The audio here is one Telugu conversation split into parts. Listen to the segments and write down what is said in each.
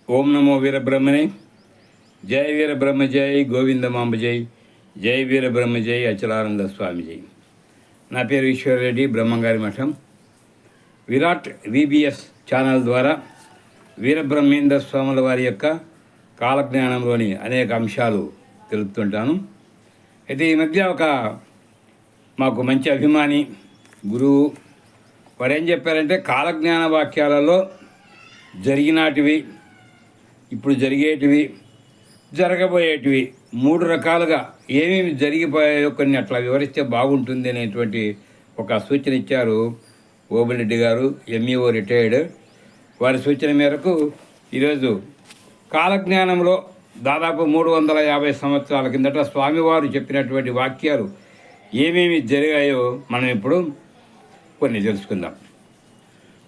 ఓం నమో వీరబ్రహ్మణే. జై వీరబ్రహ్మ జై గోవిందమాంబ జై. జై వీరబ్రహ్మ జై అచలానంద స్వామి జై. నా పేరు ఈశ్వరరెడ్డి, బ్రహ్మంగారి మఠం. విరాట్ విబిఎస్ ఛానల్ ద్వారా వీరబ్రహ్మేంద్ర స్వాముల వారి యొక్క కాలజ్ఞానంలోని అనేక అంశాలు తెలుపుతుంటాను. అయితే ఈ మధ్య మాకు మంచి అభిమాని గురువు వారు ఏం చెప్పారంటే, కాలజ్ఞాన వాక్యాలలో జరిగినాటివి, ఇప్పుడు జరిగేటివి, జరగబోయేటివి 3 రకాలుగా ఏమేమి జరిగిపోయాయో కొన్ని అట్లా వివరిస్తే బాగుంటుంది అనేటువంటి ఒక సూచన ఇచ్చారు ఓబులెడ్డి గారు, ఎంఈఓ రిటైర్డ్. వారి సూచన మేరకు ఈరోజు కాలజ్ఞానంలో దాదాపు 350 సంవత్సరాల కిందట స్వామివారు చెప్పినటువంటి వాక్యాలు ఏమేమి జరిగాయో మనం ఇప్పుడు కొన్ని తెలుసుకుందాం.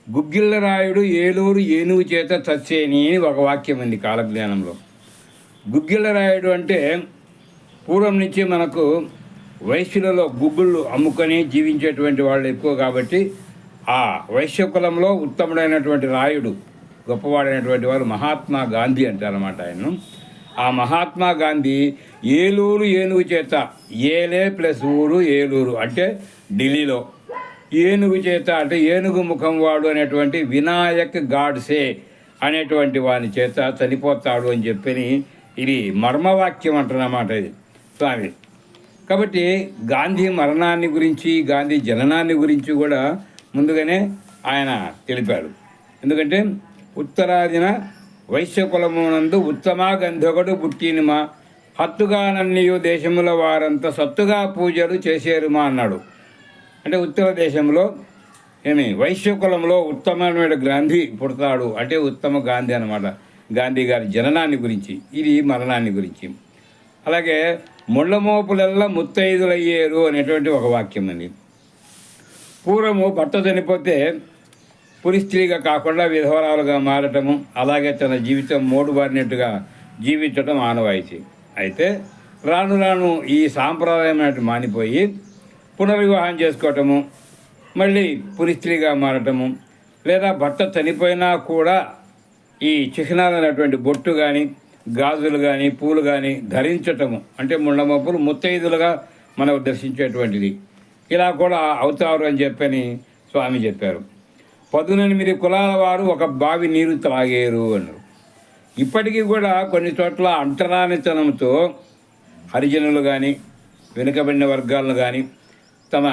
గుగ్గిళ్ళరాయుడు ఏలూరు ఏనుగు చేత చచ్చేని అని ఒక వాక్యం ఉంది కాలజ్ఞానంలో. గుగ్గిళ్ళరాయుడు అంటే పూర్వం నుంచి మనకు వైశ్యులలో గుగ్గుళ్ళు అమ్ముకొని జీవించేటువంటి వాళ్ళు ఎక్కువ కాబట్టి ఆ వైశ్య కులంలో ఉత్తముడైనటువంటి రాయుడు, గొప్పవాడైనటువంటి వారు మహాత్మా గాంధీ అంటారన్నమాట ఆయన్ను. ఆ మహాత్మా గాంధీ ఏలూరు ఏనుగు చేత, ఏలే ప్లస్ ఊరు ఏలూరు అంటే ఢిల్లీలో, ఏనుగు చేత అంటే ఏనుగు ముఖం వాడు అనేటువంటి వినాయక్ గాడ్సే అనేటువంటి వాని చేత చనిపోతాడు అని చెప్పని ఇది మర్మవాక్యం అంటున్నమాట ఇది స్వామి. కాబట్టి గాంధీ మరణాన్ని గురించి, గాంధీ జననాన్ని గురించి కూడా ముందుగానే ఆయన తెలిపాడు. ఎందుకంటే ఉత్తరాదిన వైశ్య కులమునందు ఉత్తమ గంధొకడు పుట్టినమా, హత్తుగా నన్నీయు దేశముల వారంతా సత్తుగా పూజలు చేసేరుమా అన్నాడు. అంటే ఉత్తర దేశంలో వైశ్య కులంలో ఉత్తమమైన గాంధీ పుడతాడు అంటే ఉత్తమ గాంధీ అన్నమాట. గాంధీ గారి జననాన్ని గురించి, ఇది మరణాన్ని గురించి. అలాగే ముళ్ళమోపులల్లా ముత్తైదులయ్యేరు అనేటువంటి ఒక వాక్యం అండి. పూర్వము భర్త చనిపోతే పురిస్త్రీగా కాకుండా విధవరాలుగా మారటము, అలాగే తన జీవితం మోడుబారినట్టుగా జీవించడం ఆనవాయితీ. అయితే రాను రాను ఈ సాంప్రదాయం మానిపోయి పునర్వివాహం చేసుకోవటము, మళ్ళీ పురిస్త్రీగా మారటము, లేదా భర్త చనిపోయినా కూడా ఈ చిహ్నాలు అనేటువంటి బొట్టు కానీ, గాజులు కానీ, పూలు కానీ ధరించటము, అంటే ముండమప్పులు ముత్తైదులుగా మనకు దర్శించేటువంటిది. ఇలా కూడా అవుతారు అని చెప్పని స్వామి చెప్పారు. 18 కులాల వారు ఒక బావి నీరు త్రాగేరు అన్నారు. ఇప్పటికీ కూడా కొన్ని చోట్ల అంటరానితనంతో హరిజనులు కానీ, వెనుకబడిన వర్గాలను కానీ తమ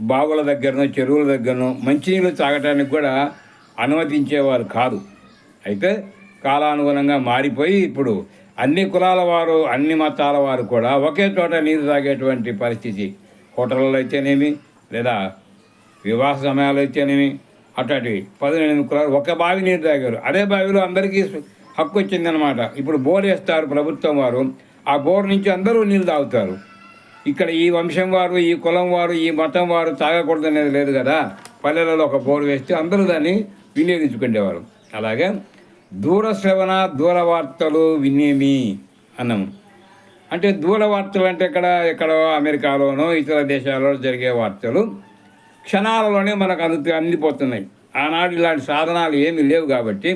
బావుల దగ్గరనో చెరువుల దగ్గరనో మంచినీళ్ళు తాగటానికి కూడా అనుమతించేవారు కాదు. అయితే కాలానుగుణంగా మారిపోయి ఇప్పుడు అన్ని కులాల వారు, అన్ని మతాల వారు కూడా ఒకే చోట నీరు తాగేటువంటి పరిస్థితి. హోటళ్ళలో అయితేనేమి, లేదా వివాహ సమయాలు అయితేనేమి, అట్లాంటివి 18 కులాలు ఒక బావి నీరు తాగారు. అదే బావిలో అందరికీ హక్కు వచ్చిందనమాట. ఇప్పుడు బోర్ వేస్తారు ప్రభుత్వం వారు, ఆ బోర్ నుంచి అందరూ నీళ్ళు తాగుతారు. ఇక్కడ ఈ వంశం వారు, ఈ కులం వారు, ఈ మతం వారు తాగకూడదు అనేది లేదు కదా. పల్లెలలో ఒక బోరు వేస్తే అందరూ దాన్ని వినియోగించుకునేవారు. అలాగే దూరశ్రవణ దూర వార్తలు వినేమి అన్నాము. అంటే దూర వార్తలు అంటే ఎక్కడో అమెరికాలోనో ఇతర దేశాలలో జరిగే వార్తలు క్షణాలలోనే మనకు అందిపోతున్నాయి. ఆనాడు ఇలాంటి సాధనాలు ఏమీ లేవు కాబట్టి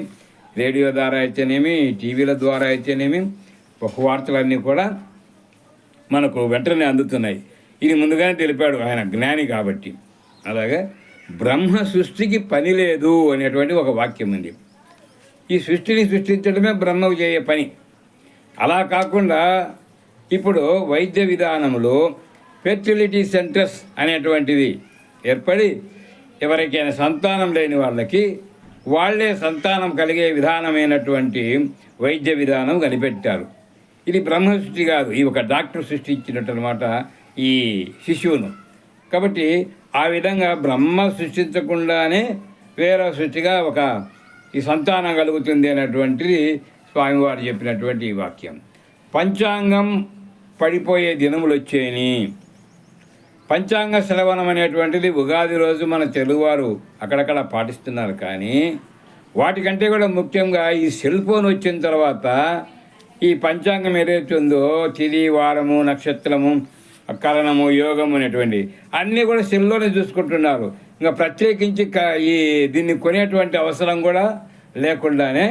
రేడియో ద్వారా అయితేనేమి, టీవీల ద్వారా అయితేనేమి వార్తలన్నీ కూడా మనకు వెంటనే అందుతున్నాయి. ఇది ముందుగానే తెలిపాడు ఆయన, జ్ఞాని కాబట్టి. అలాగే బ్రహ్మ సృష్టికి పని లేదు అనేటువంటి ఒక వాక్యం ఉంది. ఈ సృష్టిని సృష్టించడమే బ్రహ్మకు చేయే పని. అలా కాకుండా ఇప్పుడు వైద్య విధానంలో ఫెర్టిలిటీ సెంటర్స్ అనేటువంటివి ఏర్పడి ఎవరికైనా సంతానం లేని వాళ్ళకి వాళ్లే సంతానం కలిగే విధానమైనటువంటి వైద్య విధానం కనిపెట్టారు. ఇది బ్రహ్మ సృష్టి కాదు, ఈ ఒక డాక్టర్ సృష్టించినట్టు అనమాట ఈ శిశువును. కాబట్టి ఆ విధంగా బ్రహ్మ సృష్టించకుండానే వేరే సృష్టిగా ఈ సంతానం కలుగుతుంది అనేటువంటిది స్వామివారు చెప్పినటువంటి ఈ వాక్యం. పంచాంగం పడిపోయే దినములు వచ్చేని. పంచాంగ శ్రవణం అనేటువంటిది ఉగాది రోజు మన తెలుగువారు అక్కడక్కడ పాటిస్తున్నారు. కానీ వాటికంటే కూడా ముఖ్యంగా ఈ సెల్ ఫోన్ వచ్చిన తర్వాత ఈ పంచాంగం ఏదైతే ఉందో, తిథి, వారము, నక్షత్రము, కరణము, యోగము అనేటువంటి అన్నీ కూడా సెల్లోనే చూసుకుంటున్నారు. ఇంకా ప్రత్యేకించి దీన్ని కొనేటువంటి అవసరం కూడా లేకుండానే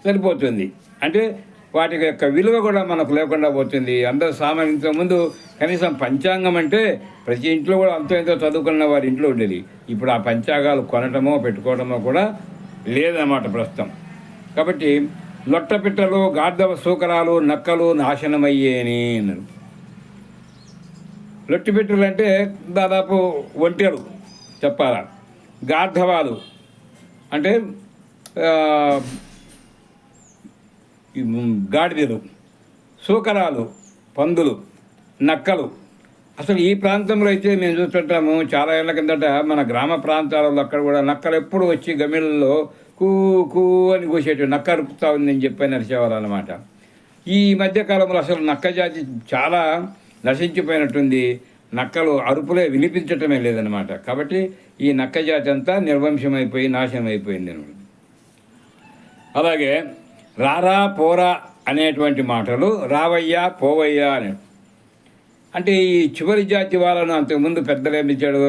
సరిపోతుంది. అంటే వాటి యొక్క విలువ కూడా మనకు లేకుండా పోతుంది. అందరూ సామాన్యంతో ముందు కనీసం పంచాంగం అంటే ప్రతి ఇంట్లో కూడా అంతో ఎంతో చదువుకున్న వారి ఇంట్లో ఉండేది. ఇప్పుడు ఆ పంచాంగాలు కొనటమో పెట్టుకోవడమో కూడా లేదన్నమాట ప్రస్తుతం. కాబట్టి లొట్టపిట్టలు, గార్ధవ శూకరాలు, నక్కలు నాశనమయ్యేని అన్నారు. లొట్టిపిట్టలు అంటే దాదాపు ఒంటెలు చెప్పాలా, గార్ధవాలు అంటే గాడిదలు, శూకరాలు పందులు, నక్కలు. అసలు ఈ ప్రాంతంలో అయితే మేము చూస్తుంటాము చాలా ఏళ్ల కిందట మన గ్రామ ప్రాంతాలలో అక్కడ కూడా నక్కలు ఎప్పుడు వచ్చి గమిళ్ళలో కూ కూ అని కూసేటివి. నక్క అరుపుతా ఉందని చెప్పి నడిచేవారు అనమాట. ఈ మధ్యకాలంలో అసలు నక్క జాతి చాలా నశించిపోయినట్టుంది. నక్కలు అరుపులే వినిపించటమే లేదనమాట. కాబట్టి ఈ నక్క జాతి అంతా నిర్వంశమైపోయి నాశనం అయిపోయింది అనమాట. అలాగే రారా పోరా అనేటువంటి మాటలు రావయ్యా పోవయ్యా అని అంటే ఈ చివరి జాతి వాళ్ళను అంతకుముందు పెద్దలు ఏమిచ్చాడు,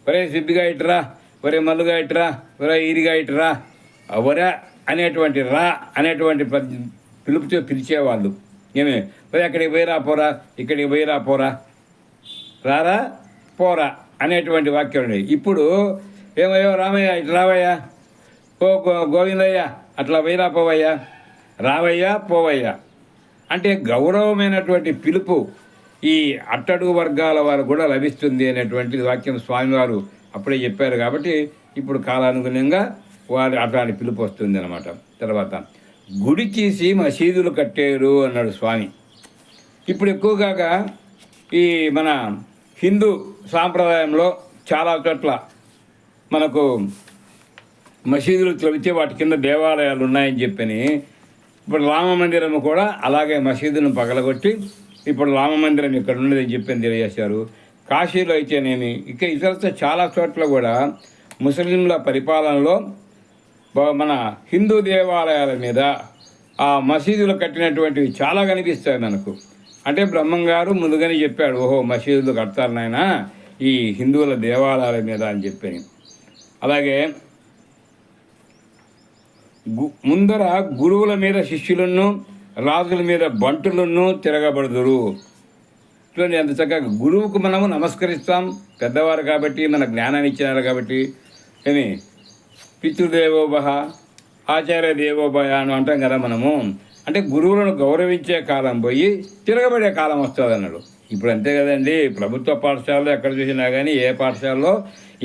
ఒరే సిబ్బిగా ఇటురా, ఒరే మల్లుగా ఇటురా, ఒరే ఈరిగా ఇటురా, ఒరే అనేటువంటి రా అనేటువంటి పిలుపుతో పిలిచేవాళ్ళు. ఏమే ఒరే అక్కడికి పోయిరా పోరా, ఇక్కడికి పోయిరా పోరా, రారా పోరా అనేటువంటి వాక్యం ఉండేది. ఇప్పుడు ఏమయ్యో రామయ్య ఇటు రావయ్యా, ఓ గోవిందయ్య అట్లా పోయిరా పోవయ్యా, రావయ్యా పోవయ్యా అంటే గౌరవమైనటువంటి పిలుపు ఈ అట్టడుగు వర్గాల వారు కూడా లభిస్తుంది అనేటువంటి వాక్యం స్వామివారు అప్పుడే చెప్పారు. కాబట్టి ఇప్పుడు కాలానుగుణంగా వారు అట్లాంటి పిలుపు వస్తుంది అన్నమాట. తర్వాత గుడి తీసి మసీదులు కట్టారు అన్నాడు స్వామి. ఇప్పుడు ఎక్కువగా ఈ మన హిందూ సాంప్రదాయంలో చాలా చోట్ల మనకు మసీదులు తవ్వితే వాటి కింద దేవాలయాలు ఉన్నాయని చెప్పని ఇప్పుడు రామ మందిరం కూడా అలాగే మసీదును పగలగొట్టి ఇప్పుడు రామ మందిరం ఇక్కడ ఉన్నదని చెప్పని తెలియజేశారు. కాశీలో అయితేనేమి ఇక ఇతరతో చాలా చోట్ల కూడా ముస్లింల పరిపాలనలో మన హిందూ దేవాలయాల మీద ఆ మసీదులు కట్టినటువంటివి చాలా కనిపిస్తాయి మనకు. అంటే బ్రహ్మంగారు ముందుగానే చెప్పాడు, ఓహో మసీదులు కడతారు నాయన ఈ హిందువుల దేవాలయాల మీద అని చెప్పని. అలాగే ముందర గురువుల మీద శిష్యులను, రాజుల మీద బంటులను తిరగబడుదురు. చూడండి ఎంత చక్కగా గురువుకు మనము నమస్కరిస్తాం, పెద్దవారు కాబట్టి మన జ్ఞానాన్ని ఇచ్చినారు కాబట్టి. ఏమి పితృదేవోభవ ఆచార్య దేవోభయ అని అంటాం కదా మనము. అంటే గురువులను గౌరవించే కాలం పోయి తిరగబడే కాలం వస్తుంది అన్నాడు. ఇప్పుడు అంతే కదండి, ప్రభుత్వ పాఠశాలలో ఎక్కడ చూసినా కానీ ఏ పాఠశాలలో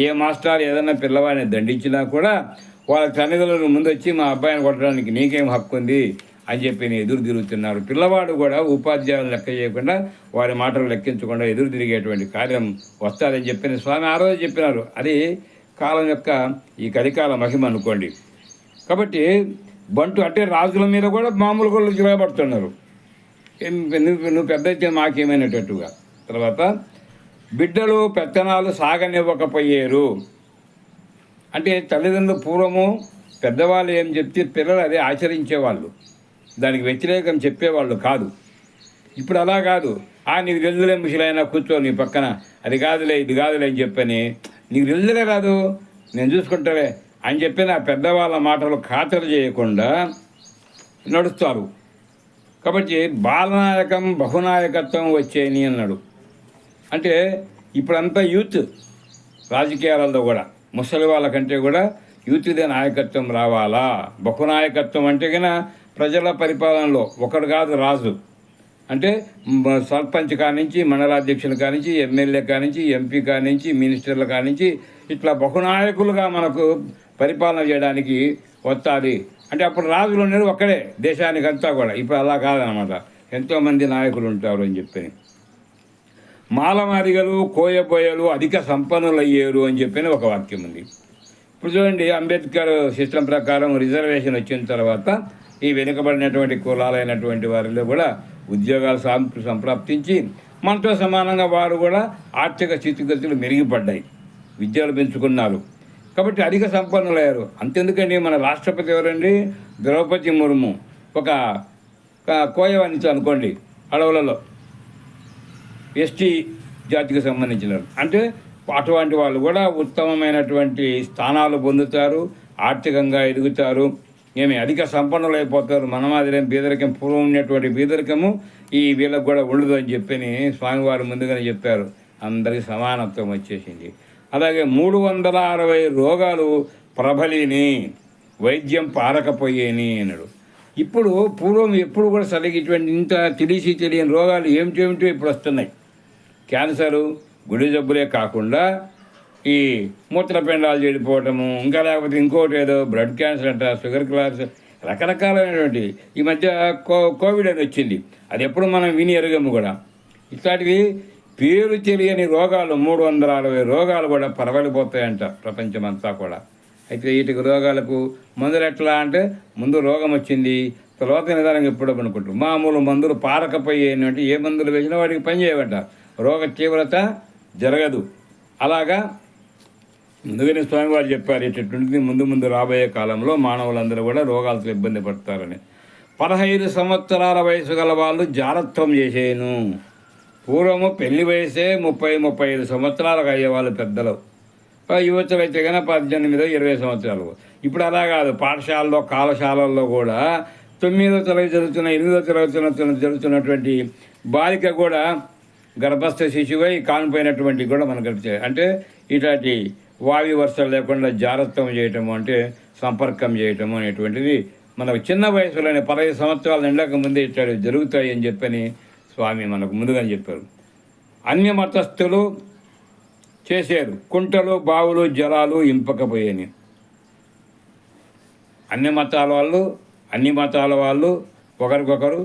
ఏ మాస్టర్ ఏదైనా పిల్లవాడిని దండించినా కూడా వాళ్ళ తల్లిదండ్రులు ముందు వచ్చి మా అబ్బాయిని కొట్టడానికి నీకేం హక్కు ఉంది అని చెప్పి ఎదురు తిరుగుతున్నారు. పిల్లవాడు కూడా ఉపాధ్యాయులు లెక్క చేయకుండా వారి మాటలు లెక్కించకుండా ఎదురు తిరిగేటువంటి కార్యం వస్తుందని చెప్పిన స్వామి ఆ రోజు చెప్పినారు. అది కాలం యొక్క ఈ కలికాల మహిమ అనుకోండి. కాబట్టి బంటు అంటే రాజుల మీద కూడా మామూలు కూడా తిరగబడుతున్నారు. నువ్వు పెద్ద అయితే మాకేమైనట్టుగా. తర్వాత బిడ్డలు పెత్తనాలు సాగనివ్వకపోయారు. అంటే తల్లిదండ్రులు పూర్వము పెద్దవాళ్ళు ఏం చెప్తే పిల్లలు అదే ఆచరించేవాళ్ళు, దానికి వ్యతిరేకం చెప్పేవాళ్ళు కాదు. ఇప్పుడు అలా కాదు. నీకు తెలుదులే ముసలైనా కూర్చో నీ పక్కన, అది కాదులే ఇది కాదులే అని చెప్పని, నీకు తెలుదులే రాదు నేను చూసుకుంటాలే అని చెప్పి ఆ పెద్దవాళ్ళ మాటలు ఖాతరు చేయకుండా నడుస్తారు. కాబట్టి బాలనాయకం బహునాయకత్వం వచ్చేని అన్నాడు. అంటే ఇప్పుడంతా యూత్ రాజకీయాలలో కూడా ముసలి వాళ్ళకంటే కూడా యూత్దే నాయకత్వం రావాలా. బహునాయకత్వం అంటే కన్నా ప్రజల పరిపాలనలో ఒకడు కాదు రాజు. అంటే సర్పంచ్ కానించి, మండలాధ్యక్షుల కానించి, ఎమ్మెల్యే కానించి, ఎంపీ కానించి, మినిస్టర్ల కానించి ఇట్లా బహునాయకులుగా మనకు పరిపాలన చేయడానికి వస్తుంది. అంటే అప్పుడు రాజులు ఉండేది ఒక్కడే దేశానికంతా కూడా. ఇప్పుడు అలా కాదనమాట, ఎంతోమంది నాయకులు ఉంటారు అని చెప్పి. మాలమాదిగలు కోయబోయలు అధిక సంపన్నులయ్యారు అని చెప్పిన ఒక వాక్యం ఉంది. ఇప్పుడు చూడండి, అంబేద్కర్ సిస్టమ్ ప్రకారం రిజర్వేషన్ వచ్చిన తర్వాత ఈ వెనుకబడినటువంటి కులాలైనటువంటి వారిలో కూడా ఉద్యోగాలు సంప్రాప్తించి మనతో సమానంగా వారు కూడా ఆర్థిక స్థితిగతులు మెరుగుపడ్డాయి, విద్యలు పెంచుకున్నారు. కాబట్టి అధిక సంపన్నులయ్యారు. అంతెందుకండి, మన రాష్ట్రపతి ఎవరండి? ద్రౌపది ముర్ము. ఒక కోయవాణితో అనుకోండి, అడవులలో ఎస్టీ జాతికి సంబంధించినారు. అంటే అటువంటి వాళ్ళు కూడా ఉత్తమమైనటువంటి స్థానాలు పొందుతారు, ఆర్థికంగా ఎదుగుతారు. ఏమి అధిక సంపన్నులు అయిపోతారు. మన మాదిరేం బీదరికం పూర్వం ఉన్నటువంటి బీదరికము ఈ వీళ్ళకు కూడా ఉండదు అని చెప్పని స్వామివారు ముందుగానే చెప్పారు. అందరికీ సమానత్వం వచ్చేసింది. అలాగే 360 రోగాలు ప్రబలిని వైద్యం పారకపోయేని అన్నాడు. ఇప్పుడు పూర్వం ఎప్పుడు కూడా సరిగ్గా ఇటువంటి ఇంత తెలియని రోగాలు ఏమిటో ఇప్పుడు వస్తున్నాయి. క్యాన్సరు, గుండె జబ్బులే కాకుండా ఈ మూత్రపిండాలు చెడిపోవటము, ఇంకా లేకపోతే ఇంకోటి ఏదో బ్లడ్ క్యాన్సర్ అంట, షుగర్ క్లాన్స్, రకరకాలైనటువంటి ఈ మధ్య కోవిడ్ అని వచ్చింది. అది ఎప్పుడు మనం విని ఎరగము కూడా. ఇట్లాంటివి పేరు తెలియని రోగాలు 360 రోగాలు కూడా పరవలిపోతాయంట ప్రపంచమంతా కూడా. అయితే వీటికి రోగాలకు మందులు ఎట్లా అంటే ముందు రోగం వచ్చింది, తర్వాత నిదానంగా ఎప్పుడో అనుకుంటారు. మామూలు మందులు పారకపోయేటువంటి ఏ మందులు వేసినా వాటికి పని చేయమంట, రోగ తీవ్రత జరగదు. అలాగా ముందుగానే స్వామివారు చెప్పారు ఇటువంటి ముందు రాబోయే కాలంలో మానవులందరూ కూడా రోగాలతో ఇబ్బంది పడతారని. 15 సంవత్సరాల వయసు గల వాళ్ళు జారత్వం చేసేను. పూర్వము పెళ్లి వయసే 30-35 సంవత్సరాలకు అయ్యేవాళ్ళు పెద్దలు. యువతులు అయితే కన్నా 18-20 సంవత్సరాలు. ఇప్పుడు అలా కాదు. పాఠశాలలో కళాశాలల్లో కూడా 9వ తరగతి జరుగుతున్న 8వ తరగతి జరుగుతున్నటువంటి బాలిక కూడా గర్భస్థ శిశువై కానిపోయినటువంటి కూడా మనకు అంటే ఇట్లాంటి వావి వరుసలు లేకుండా జాగ్రత్తం చేయటము అంటే సంపర్కం చేయటము అనేటువంటిది మనకు చిన్న వయసులోనే 15 సంవత్సరాలు నిండక ముందే ఇట్లా జరుగుతాయి అని చెప్పని స్వామి మనకు ముందుగానే చెప్పారు. అన్య మతస్థులు చేశారు, కుంటలు బావులు జలాలు ఇంపకపోయాని. అన్ని మతాల వాళ్ళు ఒకరికొకరు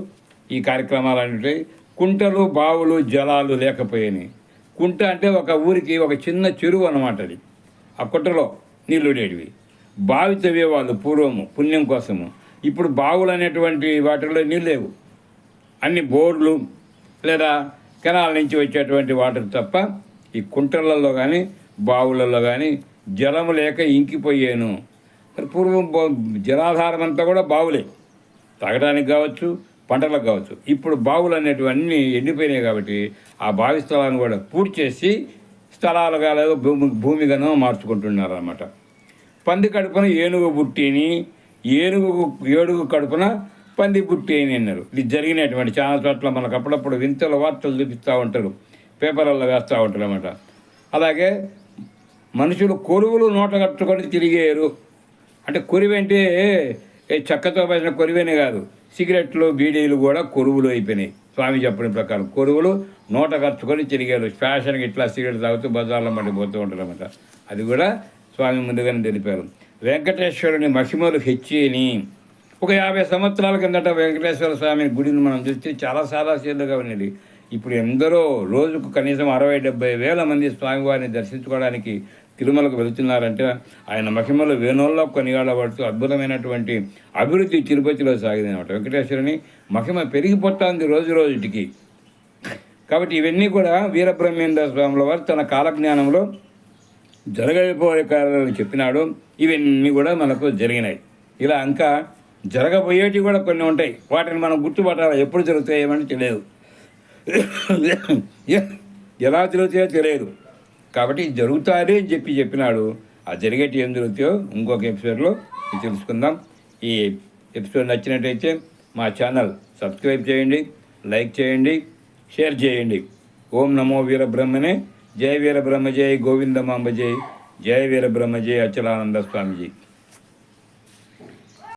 ఈ కార్యక్రమాలు అంటే కుంటలు బావులు జలాలు లేకపోయాని. కుంట అంటే ఒక ఊరికి ఒక చిన్న చెరువు అన్నమాట. అది ఆ కుంటలో నీళ్ళు ఉండేటివి. బావి తవ్వేవాళ్ళు పూర్వము పుణ్యం కోసము. ఇప్పుడు బావులు అనేటువంటి వాటిల్లో నీళ్ళు లేవు. అన్ని బోర్లు లేదా కెనాల నుంచి వచ్చేటువంటి వాటర్ తప్ప ఈ కుంటలలో కానీ బావులలో కానీ జలము లేక ఇంకిపోయాను. పూర్వం జలాధారం అంతా కూడా బావులే, తాగడానికి కావచ్చు, పంటలకు కావచ్చు. ఇప్పుడు బావులు అనేటివన్నీ ఎండిపోయినాయి కాబట్టి ఆ బావి స్థలాన్ని కూడా పూర్తి చేసి స్థలాలుగా లేదా భూమిగానో మార్చుకుంటున్నారు అన్నమాట. పంది కడుపున ఏనుగు బుట్టిని, ఏడుగు కడుపున పంది బుట్టిని అన్నారు. ఇది జరిగినటువంటి చాలా చోట్ల మనకు అప్పుడప్పుడు వింతల వార్తలు చూపిస్తూ ఉంటారు, పేపర్లలో వేస్తూ ఉంటారు అన్నమాట. అలాగే మనుషులు కొరువులు నోట కట్టుకొని తిరిగేరు. అంటే కొరివి అంటే చెక్కతో పడిన కొరివేనే కాదు, సిగరెట్లు బీడీలు కూడా కొరువులు అయిపోయినాయి. స్వామి చెప్పిన ప్రకారం కొరువులు నోట కట్టుకొని తిరిగారు. ఫ్యాషన్కి ఇట్లా సిగరెట్ తాగుతూ బజార్లో పడిపోతూ ఉంటారు అన్నమాట. అది కూడా స్వామి ముందుగానే తెలిపారు. వెంకటేశ్వరుని మహిమలు హెచ్చిని. ఒక 50 సంవత్సరాల కిందట వెంకటేశ్వర స్వామి గుడిని మనం చూస్తే చాలా సేలుగా ఉన్నది. ఇప్పుడు ఎందరో రోజుకు కనీసం 60-70 వేల మంది స్వామివారిని దర్శించుకోవడానికి తిరుమలకు వెళుతున్నారంటే ఆయన మహిమలు వేణుల్లో కొనియాడబడుతూ అద్భుతమైనటువంటి అభివృద్ధి తిరుపతిలో సాగింది అనమాట. వెంకటేశ్వరుని మహిమ పెరిగిపోతుంది రోజుకి. కాబట్టి ఇవన్నీ కూడా వీరబ్రహ్మేంద్ర స్వాముల వారు తన కాలజ్ఞానంలో జరగబోయే కారణాలు చెప్పినాడు. ఇవన్నీ కూడా మనకు జరిగినాయి. ఇలా ఇంకా జరగబోయేటివి కూడా కొన్ని ఉంటాయి. వాటిని మనం గుర్తుపట్టాలి. ఎప్పుడు జరుగుతాయి ఏమని తెలియదు, ఎలా జరుగుతాయో తెలియదు. కాబట్టి జరుగుతాయి అని చెప్పినాడు. ఆ జరిగేటి ఏం జరుగుతాయో ఇంకొక ఎపిసోడ్లో తెలుసుకుందాం. ఈ ఎపిసోడ్ నచ్చినట్టయితే మా ఛానల్ సబ్స్క్రైబ్ చేయండి, లైక్ చేయండి, షేర్ చేయండి. ఓం నమో వీరబ్రహ్మనే. జయ వీరబ్రహ్మ, జయ గోవిందమాంబ, జయ వీరబ్రహ్మ, జయ అచలానంద స్వామిజీ.